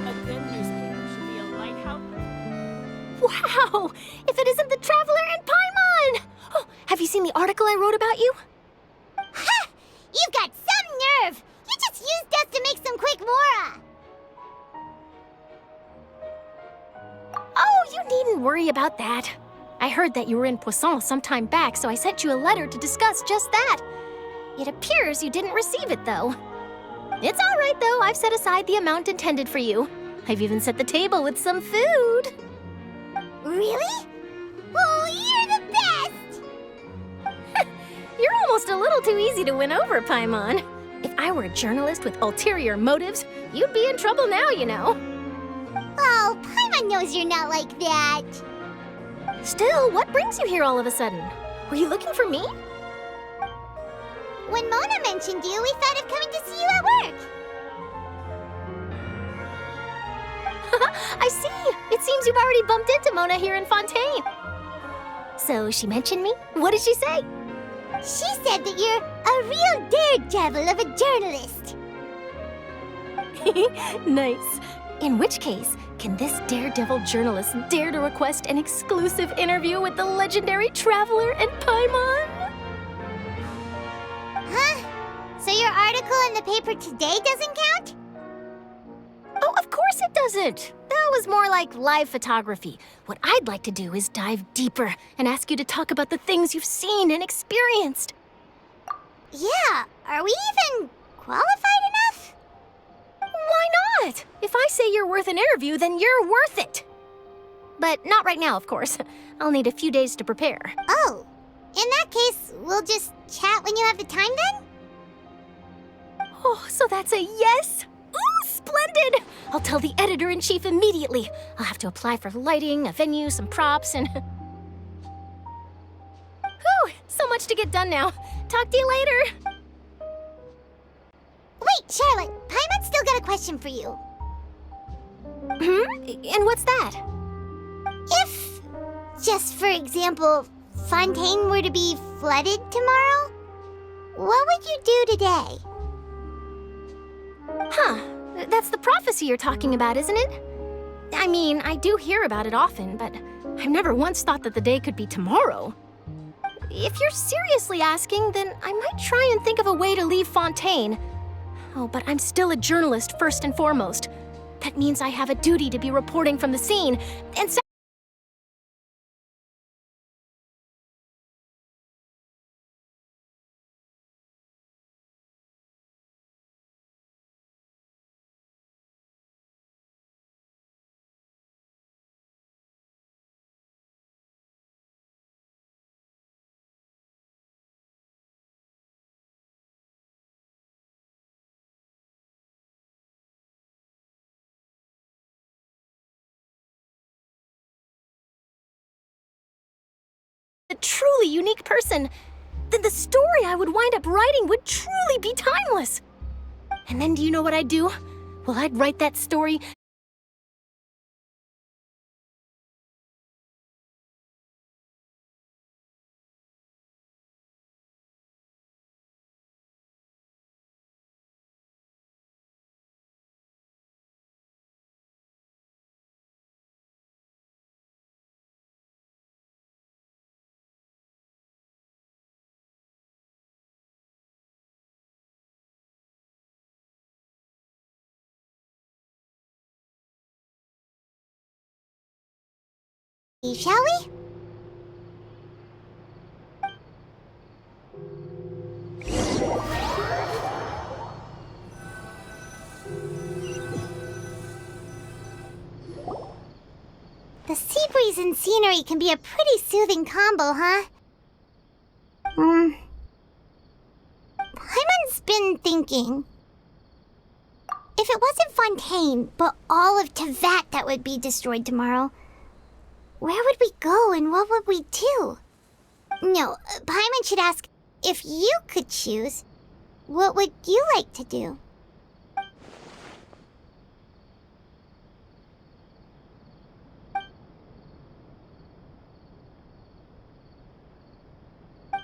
A good newspaper should be a lighthouse. Wow! If it isn't the Traveler and Paimon! Oh, have you seen the article I wrote about you? Ha! You've got some nerve! You just used us to make some quick mora! Oh, you needn't worry about that. I heard that you were in Poisson some time back, so I sent you a letter to discuss just that. It appears you didn't receive it, though. It's all right, though. I've set aside the amount intended for you. I've even set the table with some food. Really? Oh, you're the best! You're almost a little too easy to win over, Paimon. If I were a journalist with ulterior motives, you'd be in trouble now, you know. Oh, Paimon knows you're not like that. Still, what brings you here all of a sudden? Were you looking for me? When Mona mentioned you, we thought of coming to see you at work. I see! It seems you've already bumped into Mona here in Fontaine. So she mentioned me? What did she say? She said that you're a real daredevil of a journalist. Nice. In which case, can this daredevil journalist dare to request an exclusive interview with the legendary Traveler and Paimon? Huh? So your article in the paper today doesn't count? Oh, of course it doesn't. That was more like live photography. What I'd like to do is dive deeper and ask you to talk about the things you've seen and experienced. Yeah, are we even qualified enough? Why not? If I say you're worth an interview, then you're worth it. But not right now, of course. I'll need a few days to prepare. Oh, in that case, we'll just chat when you have the time then? Oh, so that's a yes? Ooh, splendid! I'll tell the editor-in-chief immediately. I'll have to apply for lighting, a venue, some props, and... Whew, so much to get done now. Talk to you later. Wait, Charlotte, Paimon's still got a question for you. And what's that? If, just for example, Fontaine were to be flooded tomorrow, what would you do today? Huh, that's the prophecy you're talking about, isn't it? I mean, I do hear about it often, but I've never once thought that the day could be tomorrow. If you're seriously asking, then I might try and think of a way to leave Fontaine. Oh, but I'm still a journalist first and foremost. That means I have a duty to be reporting from the scene, and a truly unique person, then the story I would wind up writing would truly be timeless. And then do you know what I'd do? Well, I'd write that story Shall we? The sea breeze and scenery can be a pretty soothing combo, huh? Paimon's been thinking. If it wasn't Fontaine, but all of Teyvat that would be destroyed tomorrow, where would we go and what would we do? No, Paimon should ask, if you could choose, what would you like to do?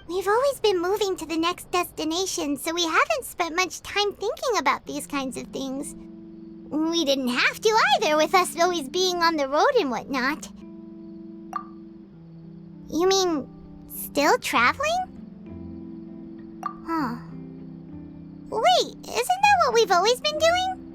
We've always been moving to the next destination, so we haven't spent much time thinking about these kinds of things. We didn't have to either, with us always being on the road and whatnot. You mean, still traveling? Huh. Wait, isn't that what we've always been doing?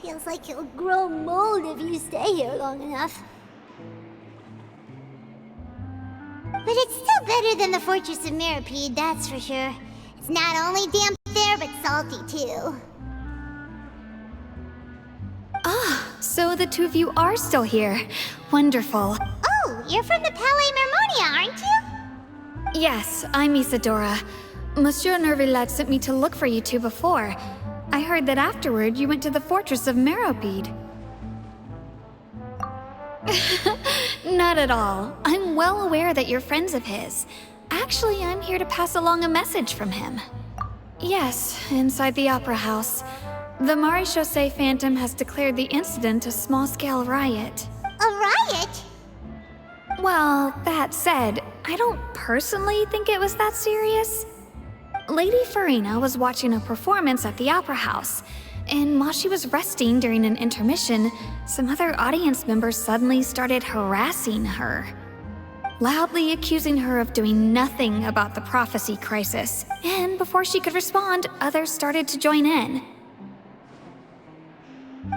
Feels like you'll grow mold if you stay here long enough. But it's still better than the Fortress of Meropide, that's for sure. It's not only damp there, but salty too. Ah, so the two of you are still here. Wonderful. Oh, you're from the Palais Mermonia, aren't you? Yes, I'm Isadora. Monsieur Nervillet sent me to look for you two before. I heard that afterward you went to the Fortress of Meropide. Not at all. I'm well aware that you're friends of his. Actually, I'm here to pass along a message from him. Yes, inside the Opera House. The Maréchaussée Phantom has declared the incident a small-scale riot. A riot? Well, that said, I don't personally think it was that serious. Lady Farina was watching a performance at the Opera House, and while she was resting during an intermission, some other audience members suddenly started harassing her, loudly accusing her of doing nothing about the prophecy crisis. And before she could respond, others started to join in.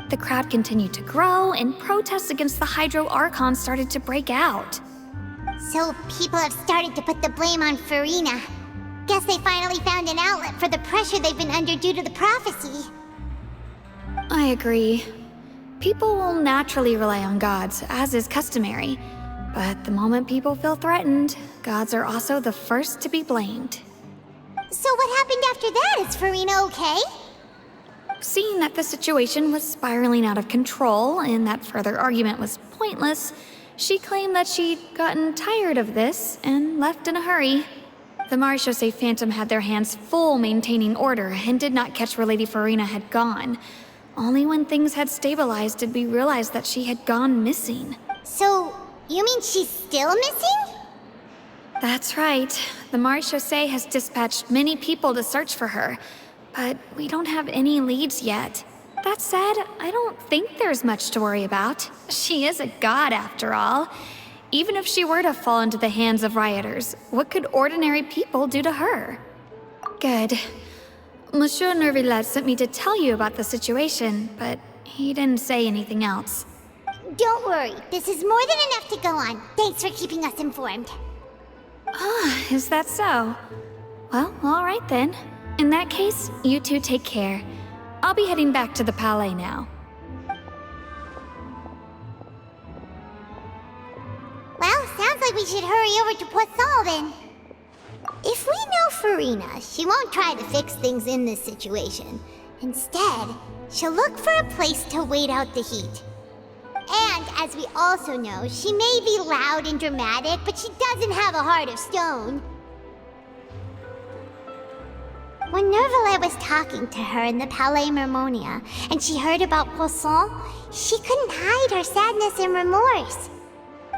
The crowd continued to grow, and protests against the Hydro Archon started to break out. So people have started to put the blame on Farina. Guess they finally found an outlet for the pressure they've been under due to the prophecy. I agree. People will naturally rely on gods, as is customary. But the moment people feel threatened, gods are also the first to be blamed. So what happened after that? Is Farina okay? Seeing that the situation was spiraling out of control and that further argument was pointless, she claimed that she'd gotten tired of this and left in a hurry. The Maréchaussée Phantom had their hands full maintaining order and did not catch where Lady Farina had gone. Only when things had stabilized did we realize that she had gone missing. So, you mean she's still missing? That's right. The Maréchaussée has dispatched many people to search for her, but we don't have any leads yet. That said, I don't think there's much to worry about. She is a god after all. Even if she were to fall into the hands of rioters, what could ordinary people do to her? Good. Monsieur Nervillet sent me to tell you about the situation, but he didn't say anything else. Don't worry, this is more than enough to go on. Thanks for keeping us informed. Ah, is that so? Well, all right then. In that case, you two take care. I'll be heading back to the Palais now. Well, sounds like we should hurry over to Poisson then. If we know Farina, she won't try to fix things in this situation. Instead, she'll look for a place to wait out the heat. And as we also know, she may be loud and dramatic, but she doesn't have a heart of stone. When Nervillet was talking to her in the Palais Mermonia, and she heard about Poisson, she couldn't hide her sadness and remorse.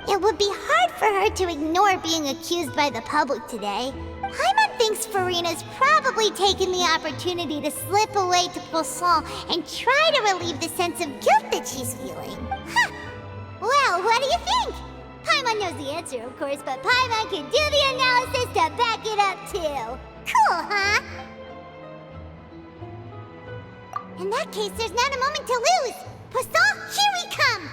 It would be hard for her to ignore being accused by the public today. Paimon thinks Farina's probably taken the opportunity to slip away to Poisson and try to relieve the sense of guilt that she's feeling. Huh! Well, what do you think? Paimon knows the answer, of course, but Paimon can do the analysis to back it up, too. Cool, huh? In that case, there's not a moment to lose. Poisson, here we come!